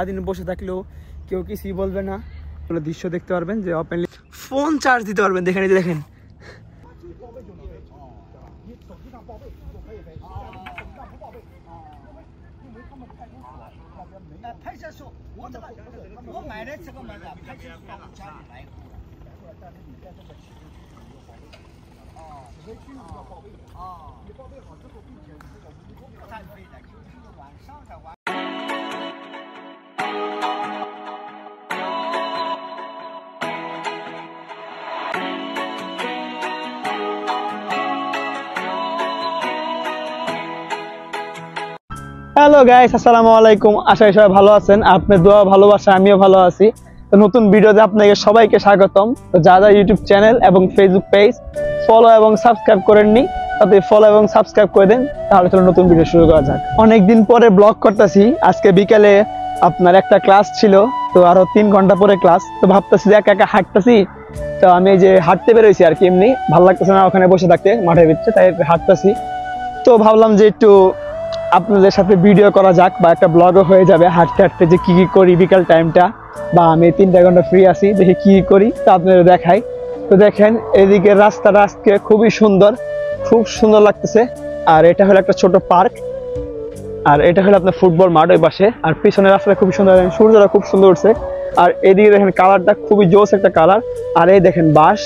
সারাদিন বসে থাকলেও কেউ কিছুই বলবে না। দৃশ্য দেখতে পারবেন যে ওপেনলি ফোন চার্জ দিতে পারবেন। দেখেন, এই যে দেখেন হ্যালো গাইস, আসসালামু আলাইকুম। আশা করি সবাই ভালো আছেন। আপনার দোয়া ভালোবাসা আমিও ভালো আছি। তো নতুন ভিডিওতে আপনাকে সবাইকে স্বাগতম। তো যারা ইউটিউব চ্যানেল এবং ফেসবুক পেজ ফলো এবং সাবস্ক্রাইব করেননি তাতে ফলো এবং সাবস্ক্রাইব করে দেন। তাহলে চলো নতুন ভিডিও শুরু করা যাক। অনেকদিন পরে ব্লগ করতেছি। আজকে বিকালে আপনার একটা ক্লাস ছিল, তো আরো 3 ঘন্টা পরে ক্লাস। তো ভাবতেছি যে একা একা হাঁটতেছি, তো আমি এই যে হাঁটতে বেরোইছি আর কি, এমনি ভালো লাগতেছে না ওখানে বসে থাকতে মাঠের ভিতরে, তাই হাঁটতেছি। তো ভাবলাম যে একটু আপনাদের সাথে ভিডিও করা যাক, বা একটা ব্লগও হয়ে যাবে হাঁটতে হাঁটতে যে কি কি করি বিকাল টাইমটা, বা আমি 3 ঘন্টা ফ্রি আছি দেখি কি করি, তো আপনাদের দেখাই। তো দেখেন এদিকে রাস্তাটা আজকে খুবই সুন্দর, খুব সুন্দর লাগতেছে। আর এটা হলো একটা ছোট পার্ক, আর এটা হলো আপনার ফুটবল মাঠ ওই পাশে। আর পিছনের রাস্তাটা খুবই সুন্দর, সূর্যটা খুব সুন্দর উঠছে। আর এদিকে দেখেন কালারটা খুবই জোস একটা কালার। আর এই দেখেন বাস,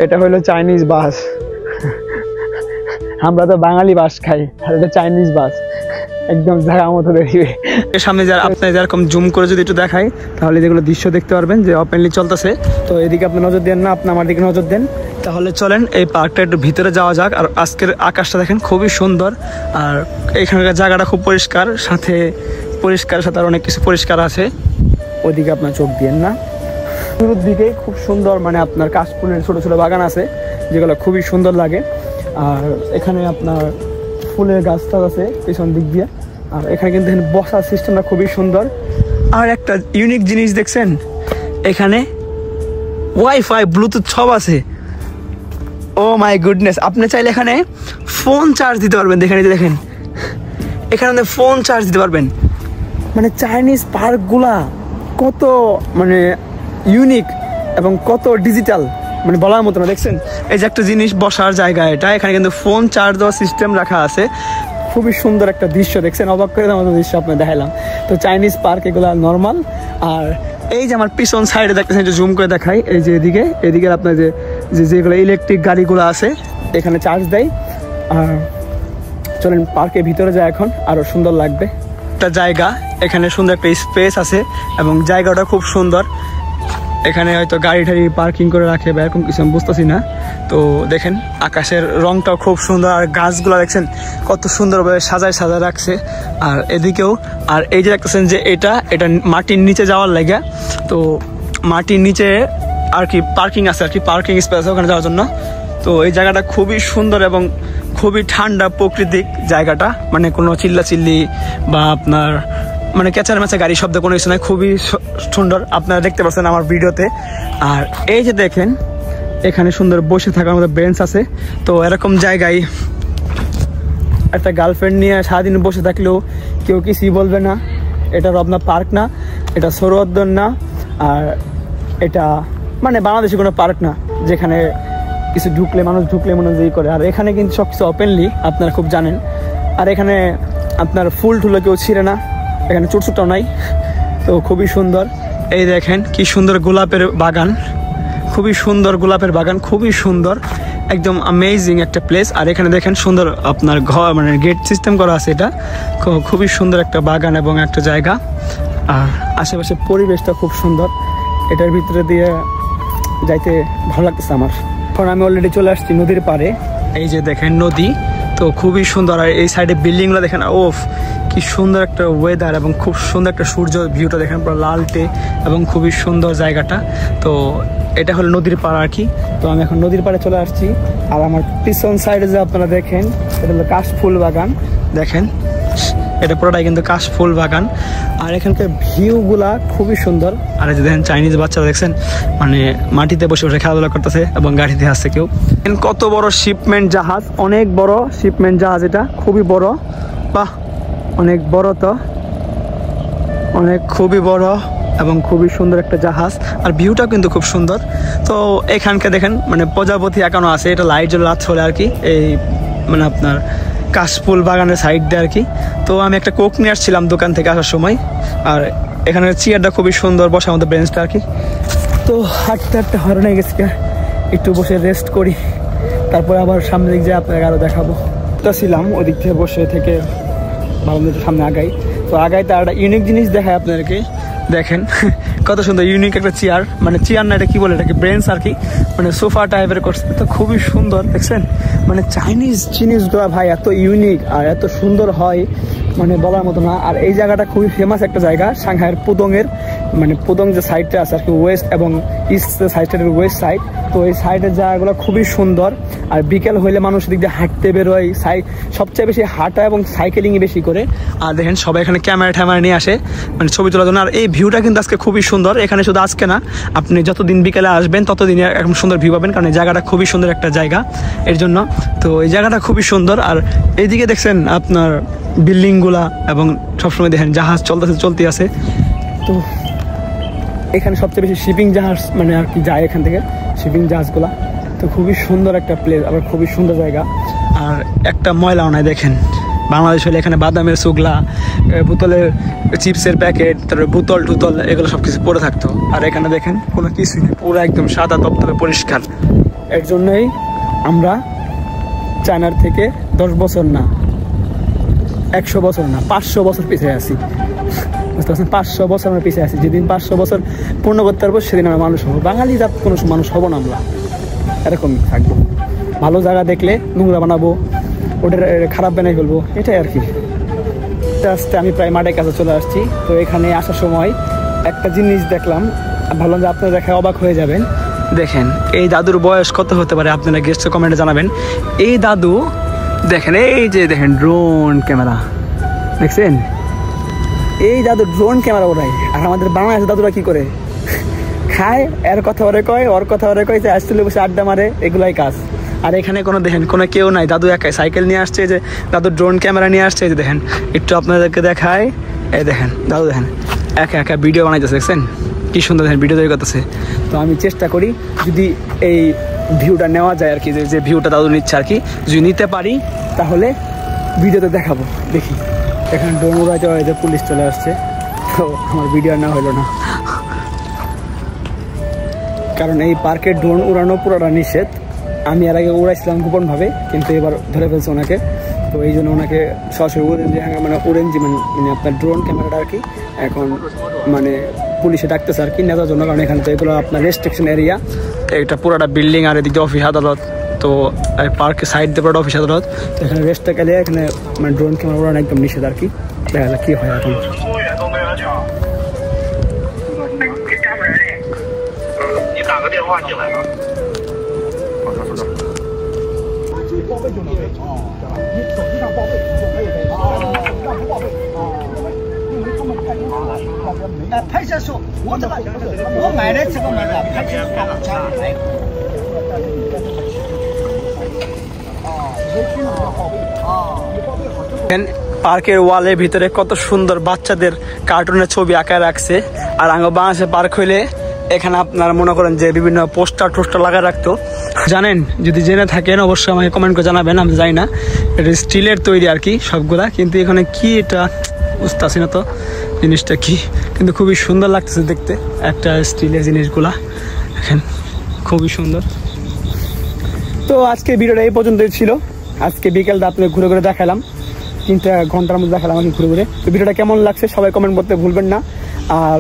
এটা হলো চাইনিজ বাস। আমরা তো বাঙালি বাস খাই, আর এটা চাইনিজ বাস, একদম জায়গা মতো দেখবে। এর সামনে যারা আপনার যেরকম জুম করে যদি একটু দেখাই, তাহলে যেগুলো দৃশ্য দেখতে পারবেন যে ওপেনলি চলতেছে। তো এদিকে আপনি নজর দেন না, আপনি আমার দিকে নজর দেন। তাহলে চলেন এই পার্কটা একটু ভিতরে যাওয়া যাক। আর আজকের আকাশটা দেখেন খুবই সুন্দর, আর এখানকার জায়গাটা খুব পরিষ্কার, সাথে পরিষ্কার সাথে আর অনেক কিছু পরিষ্কার আছে। ওইদিকে আপনার চোখ দিয়েন না। শুরুর দিকে খুব সুন্দর, মানে আপনার কাশফুলের ছোট ছোট বাগান আছে যেগুলো খুবই সুন্দর লাগে। আর এখানে আপনার ফুলের গাছটা আছে পেছন দিক দিয়ে। আর এখানে কিন্তু বসার সিস্টেমটা খুবই সুন্দর। আর একটা ইউনিক জিনিস দেখছেন, এখানে ওয়াইফাই ব্লুটুথ সব আছে। ও মাই গুডনেস, আপনি চাইলে এখানে ফোন চার্জ দিতে পারবেন। দেখেন, এই যে দেখেন এখানে ফোন চার্জ দিতে পারবেন। মানে চাইনিজ পার্কগুলা কত মানে ইউনিক এবং কত ডিজিটাল, মানে বলার মতো না। দেখছেন এই যে একটা জিনিস বসার জায়গা, এটা এখানে কিন্তু ফোন চার্জ দেওয়ার সিস্টেম রাখা আছে। খুবই সুন্দর একটা দৃশ্য, দেখছেন অবাক করে দেওয়ার মতো দৃশ্য আপনার দেখালাম। তো চাইনিজ পার্ক এগুলো নর্মাল। আর এই যে আমার পিছন সাইডে দেখতেছেন, যে জুম করে দেখাই, এই যে এদিকে আপনার যেগুলো ইলেকট্রিক গাড়িগুলো আছে এখানে চার্জ দেয়। আর চলেন পার্কের ভিতরে যায়, এখন আরো সুন্দর লাগবে। একটা জায়গা, এখানে সুন্দর একটা স্পেস আছে এবং জায়গাটা খুব সুন্দর। এখানে হয়তো গাড়ি টাড়ি পার্কিং করে রাখে বা এরকম কিছু আমি বুঝতেছি না। তো দেখেন আকাশের রংটাও খুব সুন্দর, আর গাছগুলো দেখছেন কত সুন্দরভাবে সাজায় রাখছে। আর এদিকেও, আর এই যে দেখতেছেন যে এটা মাটির নিচে যাওয়ার লাগে। তো মাটির নিচে আর কি পার্কিং আছে, আর কি পার্কিং স্পেস আছে ওখানে যাওয়ার জন্য। তো এই জায়গাটা খুবই সুন্দর এবং খুবই ঠান্ডা প্রকৃতিক জায়গাটা, মানে কোনো চিল্লাচিল্লি বা আপনার মানে ক্যাচার ম্যাচা গাড়ি শব্দ কোনো কিছু নাই, খুবই সুন্দর আপনারা দেখতে পাচ্ছেন আমার ভিডিওতে। আর এই যে দেখেন এখানে সুন্দর বসে থাকার মতো বেঞ্চ আছে। তো এরকম জায়গায় একটা গার্লফ্রেন্ড নিয়ে সারাদিন বসে থাকলেও কেউ কিছুই বলবে না। এটা রমনা পার্ক না, এটা সরোয়ার্দন না, আর এটা মানে বাংলাদেশে কোনো পার্ক না যেখানে কিছু মানুষ ঢুকলে মনোযোগী করে। আর এখানে কিন্তু সব কিছু ওপেনলি, আপনারা খুব জানেন। আর এখানে আপনার ফুল টুলো কেউ ছিঁড়ে না, এখানে চুটচুটাও নাই। তো খুবই সুন্দর। এই দেখেন কি সুন্দর গোলাপের বাগান, খুবই সুন্দর গোলাপের বাগান, খুবই সুন্দর, একদম অ্যামেজিং একটা প্লেস। আর এখানে দেখেন সুন্দর আপনার ঘর, মানে গেট সিস্টেম করা আছে। এটা খুবই সুন্দর একটা বাগান এবং একটা জায়গা। আর আশেপাশে পরিবেশটা খুব সুন্দর, এটার ভিতরে দিয়ে যাইতে ভালো লাগতেছে আমার। এখন আমি অলরেডি চলে আসছি নদীর পাড়ে। এই যে দেখেন নদী, তো খুবই সুন্দর। আর এই সাইডে বিল্ডিংগুলো দেখেন, ওফ কি সুন্দর একটা ওয়েদার এবং খুব সুন্দর একটা সূর্য ভিউটা দেখেন, পুরো লালটে এবং খুবই সুন্দর জায়গাটা। তো এটা হলো নদীর পাড় আর কি। তো আমি এখন নদীর পাড়ে চলে আসছি। আর আমার পিছন সাইডে যে আপনারা দেখেন, এটা হলো কাশফুল বাগান। দেখেন এটা পুরোটাই কিন্তু কাশফুল বাগান। আর এখানকার ভিউগুলা খুবই সুন্দর। আর এই যে দেখেন চাইনিজ বাচ্চারা দেখছেন, মানে মাটিতে বসে বসে খেলাধুলা করতেছে এবং গাড়িতে আসছে কেউ। কত বড় শিপমেন্ট জাহাজ, অনেক বড় শিপমেন্ট জাহাজ, এটা খুবই বড়। বাহ অনেক বড়, তো অনেক খুবই বড় এবং খুবই সুন্দর একটা জাহাজ, আর ভিউটা কিন্তু খুব সুন্দর। তো এখানকে দেখেন মানে প্রজাপতি এখনো আছে, এটা লাইট জ্বলে রাত হলে আর কি, এই মানে আপনার কাশফুল বাগানের সাইড দিয়ে আর কি। তো আমি একটা কোক নিয়ে আসছিলাম দোকান থেকে আসার সময়, আর এখানের চেয়ারটা খুবই সুন্দর, বসার মতো বেঞ্চটা আর কি। তো হাঁটতে হাঁটতে হরণ হয়ে গেছি, একটু বসে রেস্ট করি, তারপরে আবার সামনে দিক দিয়ে আপনাকে আরও দেখাবো। তো ছিলাম ওই দিক থেকে বসে থেকে ভাবলাম একটু সামনে আগাই। তো আগাইতে আর একটা ইউনিক জিনিস দেখায় আপনাদেরকে, দেখেন কত সুন্দর ইউনিক একটা চেয়ার, মানে চেয়ার না এটা কি বলে, এটাকে ব্রেঞ্চ আর কি, মানে সোফা টাইপের করছে, তো খুবই সুন্দর দেখছেন। মানে চাইনিজ জিনিসগুলো ভাই এত ইউনিক আর এত সুন্দর হয় মানে বলার মতো না। আর এই জায়গাটা খুবই ফেমাস একটা জায়গা সাংহাইয়ের পুদংয়ের, মানে পুদং যে সাইডটা আছে আর কি, ওয়েস্ট এবং ইস্ট সাইডের ওয়েস্ট সাইড। তো এই সাইডের জায়গাগুলো খুবই সুন্দর, আর বিকেল হইলে মানুষ দিক দিয়ে হাঁটতে বেরোয়, সবচেয়ে বেশি হাঁটা এবং সাইকেলিংই বেশি করে। আর দেখেন সবাই এখানে ক্যামেরা ট্যামেরা নিয়ে আসে মানে ছবি তোলার জন্য। আর এই ভিউটা কিন্তু আজকে খুবই সুন্দর, এখানে শুধু আজকে না, আপনি যতদিন বিকেলে আসবেন ততদিন এরকম সুন্দর ভিউ পাবেন, কারণ এই জায়গাটা খুবই সুন্দর একটা জায়গা এর জন্য। তো এই জায়গাটা খুবই সুন্দর। আর এইদিকে দেখছেন আপনার বিল্ডিংগুলা, এবং সবসময় দেখেন জাহাজ চলতে আছে। তো এখানে সবচেয়ে বেশি শিপিং জাহাজ মানে আর কি যায় এখান থেকে, শিপিং জাহাজগুলা। তো খুবই সুন্দর একটা প্লেস, আবার খুবই সুন্দর জায়গা। আর একটা ময়লাও নাই দেখেন, বাংলাদেশ হলে এখানে বাদামের সুগলা, বোতলের চিপসের প্যাকেট, তারপরে বোতল টুতল এগুলো সব কিছু পড়ে থাকতো। আর এখানে দেখেন কোনো কিছুই নেই, পুরো একদম সাদা তপ্তপে পরিষ্কার। এর জন্যই আমরা চায়নার থেকে 10 বছর না, 100 বছর না, 500 বছর পিছিয়ে আছি, বুঝতে পারছেন? 500 বছর আমরা পিছিয়ে আছি। যেদিন 500 বছর পূর্ণ করতে পারবো সেদিন আমরা মানুষ হবো। বাঙালি জাত কোনো মানুষ হবো না, আমরা এরকমই থাকবো। ভালো জায়গা দেখলে নোংরা বানাবো, ওটার খারাপ বানাই ফেলবো, এটাই আর কি। আস্তে আস্তে আমি প্রায় মাঠের কাছে চলে আসছি। তো এখানে আসার সময় একটা জিনিস দেখলাম, ভাবলাম যে আপনারা দেখে অবাক হয়ে যাবেন। দেখেন এই দাদুর বয়স কত হতে পারে, আপনারা গেস্ট কমেন্টে জানাবেন। এই দাদু দেখেন, এই যে দেখেন ড্রোন ক্যামেরা দেখছেন, এই দাদু ড্রোন ক্যামেরা ওরাই। আর আমাদের বাংলাদেশের দাদুরা কি করে, খায়, এর কথা ওরে কয়, ওর কথা ওরে কয়, যে আসলে বসে আড্ডা মারে, এগুলাই কাজ। আর এখানে কোনো দেখেন কোনো কেউ নাই, দাদু একাই সাইকেল নিয়ে আসছে, যে দাদু ড্রোন ক্যামেরা নিয়ে আসছে, যে দেখেন একটু আপনাদেরকে দেখায়, এই দেখেন দাদু দেখেন একা একা ভিডিও বানাইতেছে, দেখছেন কি সুন্দর দেখেন ভিডিও তৈরি করতেছে। তো আমি চেষ্টা করি যদি এই ভিউটা নেওয়া যায় আর কি, যে ভিউটা দাদু নিচ্ছে আর কি, যদি নিতে পারি তাহলে ভিডিওতে দেখাবো। দেখি এখানে ড্রোন উড়াইতে উড়াইতে পুলিশ চলে আসছে, তো আমার ভিডিও না হলো না, কারণ এই পার্কে ড্রোন উড়ানো পুরোটা নিষেধ। আমি এর আগে উড়াইছিলাম গোপনভাবে, কিন্তু এবার ধরে ফেলছে ওনাকে। তো এই জন্য ওনাকে সরাসরি ওরেঞ্জি মানে আপনার ড্রোন ক্যামেরাটা আর কি এখন মানে পুলিশে ডাকতেছে আর কি নেওয়ার জন্য, কারণ এখানে তো এগুলো আপনার রেস্ট্রিকশন এরিয়া। এটা পুরোটা বিল্ডিং আর এদিকে অফিস আদালত, তো পার্কের সাইড দিয়ে পুরোটা অফিস আদালত। তো এখানে রেস্টটা গেলে এখানে মানে ড্রোন ক্যামেরা উড়ানো একদম নিষেধ আর কি। দেখা যাক কী হয় এখন।拍摄时候，我买的这个买的，拍摄পার্কের ওয়ালের ভিতরে কত সুন্দর বাচ্চাদের কার্টুনের ছবি আঁকা রাখছে। আর বাংলাদেশে পার্ক হইলে এখানে আপনারা মনে করেন যে বিভিন্ন পোস্টার টোস্টার লাগা রাখতো, জানেন? যদি জেনে থাকেন অবশ্যই আমাকে কমেন্ট করে জানাবেন, আমি জানি না। এটা স্টিলের তৈরি আর কি সবগুলা, কিন্তু এখানে কি এটা বুঝতে পারছি না তো জিনিসটা কি, কিন্তু খুবই সুন্দর লাগতেছে দেখতে একটা স্টিলের জিনিসগুলা, দেখেন খুবই সুন্দর। তো আজকে ভিডিওটা এই পর্যন্তই ছিল। আজকে বিকেলটা আপনাকে ঘুরে ঘুরে দেখালাম, 3 ঘন্টার মধ্যে দেখালাম আমি ঘুরে ঘুরে। তো ভিডিওটা কেমন লাগছে সবাই কমেন্ট করতে ভুলবেন না। আর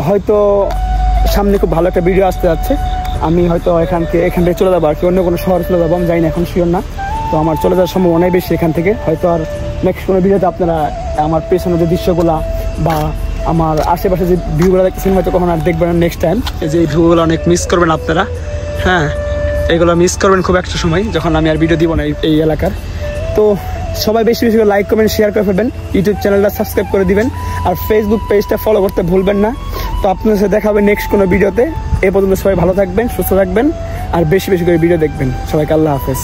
হয়তো সামনে খুব ভালো একটা ভিডিও আসতে যাচ্ছে, আমি হয়তো এখান থেকে চলে যাবো আর কি, অন্য কোনো শহরে চলে যাবো, আমি জানি না, এখন শিওর না। তো আমার চলে যাওয়ার সম্ভব অনেক বেশি এখান থেকে। হয়তো আর নেক্সট কোনো ভিডিওতে আপনারা আমার পেছনে যে দৃশ্যগুলা বা আমার আশেপাশে যে ভিউগুলো দেখতেছেন হয়তো কখন আর দেখবেন না নেক্সট টাইম। এই যে এই ভিউগুলো অনেক মিস করবেন আপনারা, হ্যাঁ এগুলো মিস করবেন খুব একটা সময় যখন আমি আর ভিডিও দিব না এই এলাকার। তো সবাই বেশি বেশি করে লাইক কমেন্ট শেয়ার করে ফেলবেন, ইউটিউব চ্যানেলটা সাবস্ক্রাইব করে দিবেন, আর ফেসবুক পেজটা ফলো করতে ভুলবেন না। তো আপনাদের সাথে দেখা হবে নেক্সট কোনো ভিডিওতে। এ পর্যন্ত সবাই ভালো থাকবেন, সুস্থ থাকবেন, আর বেশি বেশি করে ভিডিও দেখবেন। সবাইকে আল্লাহ হাফেজ।